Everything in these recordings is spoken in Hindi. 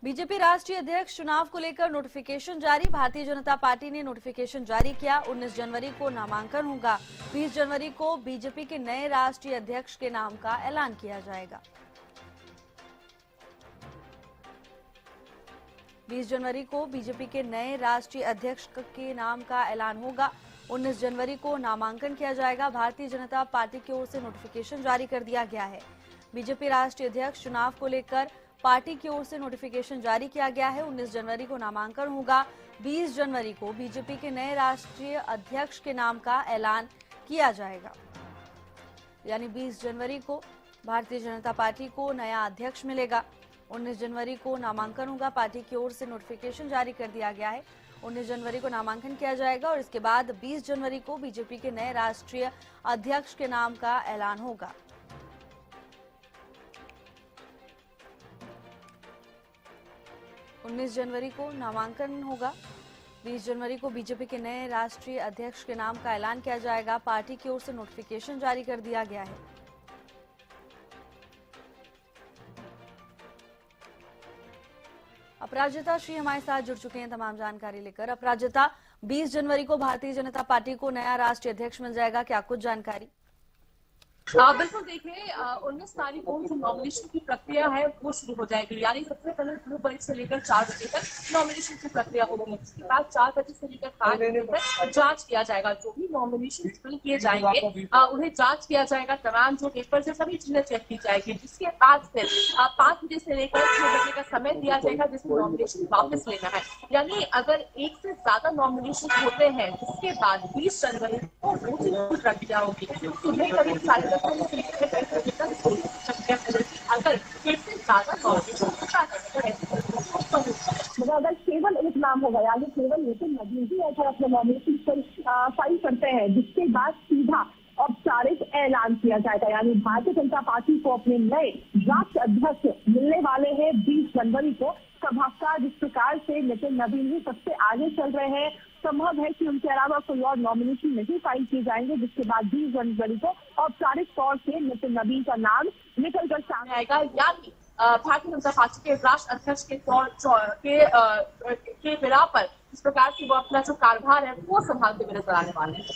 बीजेपी राष्ट्रीय अध्यक्ष चुनाव को लेकर नोटिफिकेशन जारी। भारतीय जनता पार्टी ने नोटिफिकेशन जारी किया। 19 जनवरी को नामांकन होगा। 20 जनवरी को बीजेपी के नए राष्ट्रीय अध्यक्ष के नाम का ऐलान किया जाएगा। 20 जनवरी को बीजेपी के नए राष्ट्रीय अध्यक्ष के नाम का ऐलान होगा। 19 जनवरी को नामांकन किया जाएगा। भारतीय जनता पार्टी की ओर से नोटिफिकेशन जारी कर दिया गया है। बीजेपी राष्ट्रीय अध्यक्ष चुनाव को लेकर पार्टी की ओर से नोटिफिकेशन जारी किया गया है। 19 जनवरी को नामांकन होगा। 20 जनवरी को बीजेपी के नए राष्ट्रीय अध्यक्ष के नाम का ऐलान किया जाएगा। यानी 20 जनवरी को भारतीय जनता पार्टी को नया अध्यक्ष मिलेगा। 19 जनवरी को नामांकन होगा। पार्टी की ओर से नोटिफिकेशन जारी कर दिया गया है। 19 जनवरी को नामांकन किया जाएगा और इसके बाद 20 जनवरी को बीजेपी के नए राष्ट्रीय अध्यक्ष के नाम का ऐलान होगा। उन्नीस जनवरी को नामांकन होगा। 20 जनवरी को बीजेपी के नए राष्ट्रीय अध्यक्ष के नाम का ऐलान किया जाएगा। पार्टी की ओर से नोटिफिकेशन जारी कर दिया गया है। अपराजिता श्री हमारे साथ जुड़ चुके हैं तमाम जानकारी लेकर। अपराजिता, 20 जनवरी को भारतीय जनता पार्टी को नया राष्ट्रीय अध्यक्ष मिल जाएगा, क्या कुछ जानकारी? बिल्कुल देखिए, 19 तारीख को जो नॉमिनेशन की प्रक्रिया है वो शुरू हो जाएगी। यानी सबसे पहले ब्लू बजे से लेकर 4 बजे तक नॉमिनेशन की प्रक्रिया होगी। उसके बाद 4 बजे से लेकर 5 बजे तक जांच किया जाएगा। जो भी नॉमिनेशन फिल किए जाएंगे उन्हें जांच किया जाएगा। तमाम जो पेपर है सभी चीजें चेक की जाएगी। जिसके बाद फिर 5 बजे से लेकर 6 बजे का समय दिया जाएगा जिसमें नॉमिनेशन वापस लेना है। यानी अगर एक से ज्यादा नॉमिनेशन होते हैं जिसके बाद 20 जनवरी को वोटिंग की प्रक्रिया होगी। सुबह करीब 4:30 अगर फिर से ज्यादा अगर केवल एक नाम होगा, यानी केवल नितिन नवीन ही अगर अपने नॉमिनेशन फाइल करते हैं जिसके बाद सीधा औपचारिक ऐलान किया जाएगा। यानी भारतीय जनता पार्टी को अपने नए राष्ट्रीय अध्यक्ष मिलने वाले हैं 20 जनवरी को। सभाकार जिस प्रकार से नितिन नवीन ही सबसे आगे चल रहे हैं, संभव है कि उनके अलावा कोई और नॉमिनेशन नहीं फाइल किए जाएंगे। जिसके बाद 20 जनवरी को औपचारिक तौर से नितिन नवीन का नाम निकल कर सामने आएगा। यानी भारतीय जनता पार्टी के राष्ट्रीय अध्यक्ष के बिना पर इस प्रकार की वो अपना जो कार्यभार है वो संभालते हुए नजर आने वाले हैं।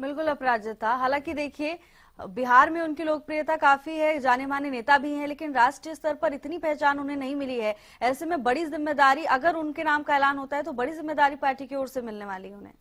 बिल्कुल अपराजिता, हालांकि देखिए बिहार में उनकी लोकप्रियता काफी है, जाने माने नेता भी हैं, लेकिन राष्ट्रीय स्तर पर इतनी पहचान उन्हें नहीं मिली है। ऐसे में बड़ी जिम्मेदारी, अगर उनके नाम का ऐलान होता है तो बड़ी जिम्मेदारी पार्टी की ओर से मिलने वाली है उन्हें।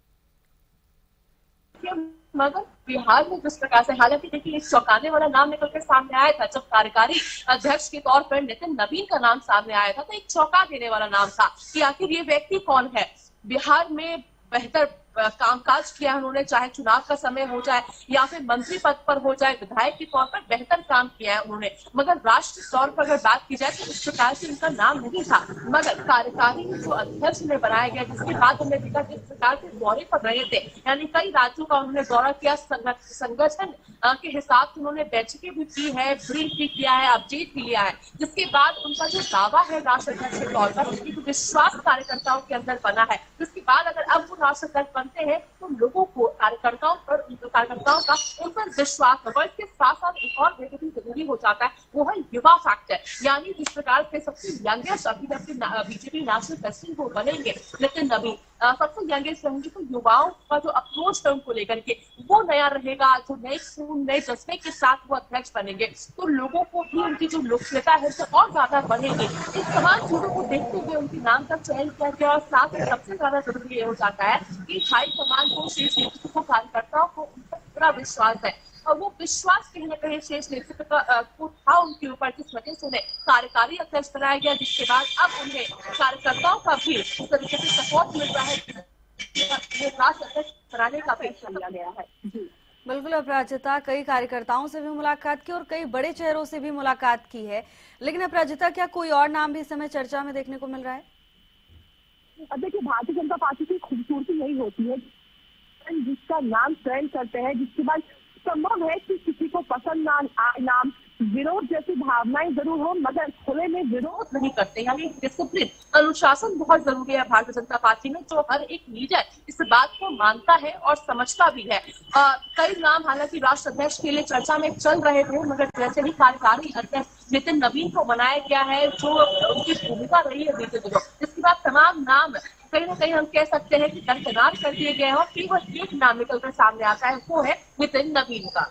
मगर बिहार में जिस प्रकार से, हालांकि देखिए एक चौंकाने वाला नाम निकल कर सामने आया था जब कार्यकारी अध्यक्ष के तौर पर नितिन नवीन का नाम सामने आया था, तो एक चौंका देने वाला नाम था कि आखिर ये व्यक्ति कौन है। बिहार में बेहतर कामकाज किया है उन्होंने, चाहे चुनाव का समय हो जाए या फिर मंत्री पद पर हो जाए, विधायक के तौर पर बेहतर काम किया है उन्होंने। मगर राष्ट्रीय तौर पर अगर बात की जाए तो इस प्रकार से उनका नाम नहीं था। मगर कार्यकारी जो अध्यक्ष में बनाया गया जिसके बाद उन्हें देखा जिस प्रकार से दौरे पर रहे थे, यानी कई राज्यों का उन्होंने दौरा किया, संगठन के हिसाब से उन्होंने बैठकें भी की है, ब्रीफ भी किया है, अपडेट भी लिया है। जिसके बाद उनका जो दावा है राष्ट्रीय अध्यक्ष के तौर पर, उनकी जो विश्वास कार्यकर्ताओं के अंदर बना है, जिसके बाद अगर अब वो राष्ट्रीय अध्यक्ष बनते हैं तो लोगों को कार्यकर्ताओं का उन पर विश्वास होगा। इसके साथ साथ एक और बेहद जरूरी हो जाता है, वो है युवा फैक्टर। यानी जिस प्रकार से सबसे यंगेस्ट अभी बीजेपी नेशनल प्रेसिडेंट को बनेंगे नितिन नवीन, सबसे यंगेस्ट रहेंगे, तो युवाओं का जो अप्रोच है उनको लेकर के वो नया रहेगा। जो नए खून नए जज्बे के साथ वो अध्यक्ष बनेंगे तो लोगों को भी उनकी जो लोकप्रियता है वो और ज्यादा बढ़ेगी। इस तमाम चीजों को देखते हुए उनके नाम का चयन किया गया। और साथ ही सबसे ज्यादा जरूरी ये हो जाता है कि हाईकमान को, शीर्ष नेतृत्व को, कार्यकर्ताओं को उन पर पूरा विश्वास है और वो विश्वास कहीं न कहीं शीर्ष नेतृत्व को था उनके ऊपर, जिस वजह से उन्हें कार्यकारी अध्यक्ष बनाया गया। जिसके बाद अब उन्हें कार्यकर्ताओं का भी इस तरीके से सपोर्ट मिल रहा है, राष्ट्रीय अध्यक्ष बनाने का फैसला लिया गया है। बिल्कुल अपराजिता, कई कार्यकर्ताओं से भी मुलाकात की और कई बड़े चेहरों से भी मुलाकात की है, लेकिन अपराजिता क्या कोई और नाम भी इस समय चर्चा में देखने को मिल रहा है? अब देखिए, भारतीय जनता पार्टी की खूबसूरती यही होती है जिसका नाम चयन करते हैं, जिसके बाद संभव है कि किसी को पसंद ना आए नाम, विरोध जैसी भावनाएं जरूर हो, मगर खुले में विरोध नहीं करते। यानी डिसिप्लिन, अनुशासन बहुत जरूरी है भारतीय जनता पार्टी में, जो हर एक लीडर इस बात को मानता है और समझता भी है। कई नाम हालांकि राष्ट्र अध्यक्ष के लिए चर्चा में चल रहे थे, मगर जैसे ही कार्यकारी अध्यक्ष नितिन नवीन को बनाया गया है, जो उनकी भूमिका रही है बीते दिनों, इसके बाद तमाम नाम कहीं ना कहीं हम कह सकते हैं कि दरकिनार कर दिए गए हैं और केवल एक नाम निकलकर सामने आता है, वो है नितिन नवीन का।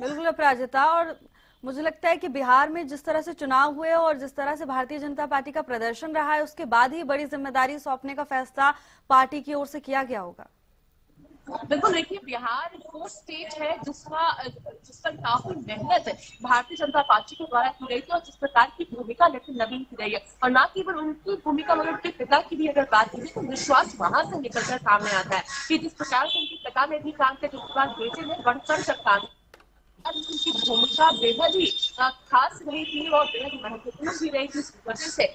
बिल्कुल अपराजिता, और मुझे लगता है कि बिहार में जिस तरह से चुनाव हुए और जिस तरह से भारतीय जनता पार्टी का प्रदर्शन रहा है, उसके बाद ही बड़ी जिम्मेदारी सौंपने का फैसला पार्टी की ओर से किया गया होगा। बिल्कुल, देखिए बिहार वो स्टेट है जिस पर काफी मेहनत भारतीय जनता पार्टी के द्वारा की गई थी और जिस प्रकार की भूमिका नितिन नवीन की रही है, और न केवल उनकी भूमिका मगर उनके पिता की भी अगर बात की तो विश्वास वहां से निकलकर सामने आता है कि जिस प्रकार से उनके पिता ने भी काम किया, जिस प्रकार बेटे ने बढ़ चढ़ कर काम, उनकी भूमिका बेहद ही खास रही थी और बेहद महत्वपूर्ण भी रही थी। इस वजह से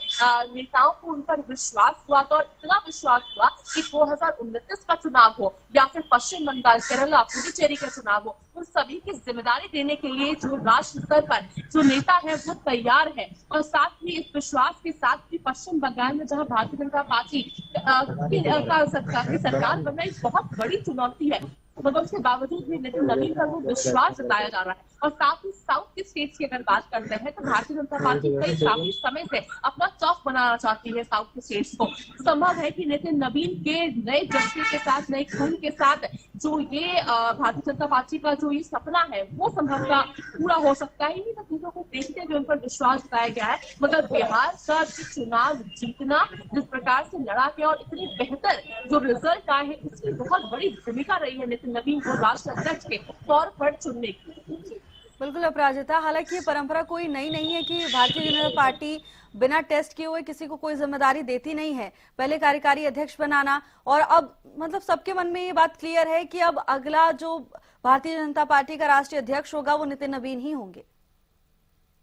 नेताओं को उन पर विश्वास हुआ था और इतना विश्वास हुआ कि 2029 का चुनाव हो या फिर पश्चिम बंगाल, केरला, पुडुचेरी का चुनाव हो, उन सभी की जिम्मेदारी देने के लिए जो राष्ट्र स्तर पर जो नेता है वो तैयार है। और साथ ही इस विश्वास के साथ भी पश्चिम बंगाल में जहां भारतीय जनता पार्टी की सरकार बनना एक बहुत बड़ी चुनौती है, मगर उसके बावजूद भी नितिन नवीन पर वो विश्वास जताया जा रहा है। और साथ ही साउथ के स्टेट्स की अगर बात करते हैं तो भारतीय जनता पार्टी कई काफी समय से अपना चौक बनाना चाहती है साउथ के स्टेट्स को। संभव है कि नितिन नवीन के नए जज्बे के साथ, नए खून के साथ जो ये भारतीय जनता पार्टी का जो ये सपना है वो संभवतः पूरा हो सकता है। इन्हीं चीजों को देखते हुए उन पर विश्वास जताया गया है। मगर बिहार का चुनाव जीतना जिस प्रकार से लड़ा गया और इतनी बेहतर जो रिजल्ट आए हैं, उसकी बहुत बड़ी भूमिका रही है नितिन नवीन को राष्ट्र अध्यक्ष के तौर पर चुनने की। बिल्कुल अपराजिता, हालांकि ये परंपरा कोई नई नहीं है कि भारतीय जनता पार्टी बिना टेस्ट किए हुए किसी को कोई जिम्मेदारी देती नहीं है। पहले कार्यकारी अध्यक्ष बनाना, और अब मतलब सबके मन में ये बात क्लियर है कि अब अगला जो भारतीय जनता पार्टी का राष्ट्रीय अध्यक्ष होगा वो नितिन नवीन ही होंगे।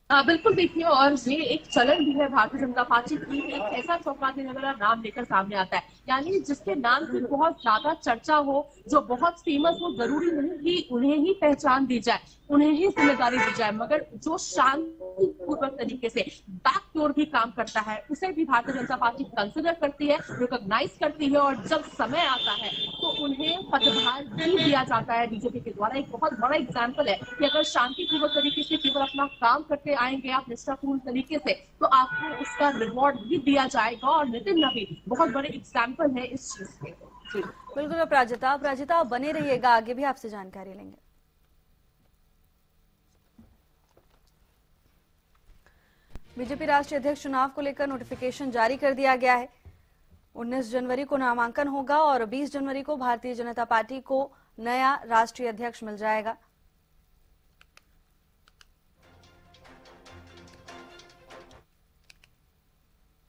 बिल्कुल, देखिए, और ये एक चलन भी है भारतीय जनता पार्टी की, एक ऐसा चौंका देने वाला नाम लेकर सामने आता है, यानी जिसके नाम की बहुत ज्यादा चर्चा हो, जो बहुत फेमस हो, जरूरी नहीं कि उन्हें ही पहचान दी जाए, उन्हें ही जिम्मेदारी दी जाए, मगर जो शांतिपूर्वक तरीके से बैक डोर भी काम करता है, उसे भी भारतीय जनता पार्टी कंसिडर करती है, रिकॉग्नाइज करती है, और जब समय आता है तो उन्हें पदभार भी दिया जाता है बीजेपी के द्वारा। एक बहुत बड़ा एग्जाम्पल है कि अगर शांतिपूर्वक तरीके से केवल अपना काम करते आएंगे आप निष्ठापूर्ण तरीके से, तो आपको उसका रिवॉर्ड भी दिया जाएगा, और नितिन नवीन बहुत बड़े एग्जाम्पल है इस चीज के। बिल्कुल अपराजिता बने रहिएगा, आगे भी आपसे जानकारी लेंगे। बीजेपी राष्ट्रीय अध्यक्ष चुनाव को लेकर नोटिफिकेशन जारी कर दिया गया है। 19 जनवरी को नामांकन होगा और 20 जनवरी को भारतीय जनता पार्टी को नया राष्ट्रीय अध्यक्ष मिल जाएगा।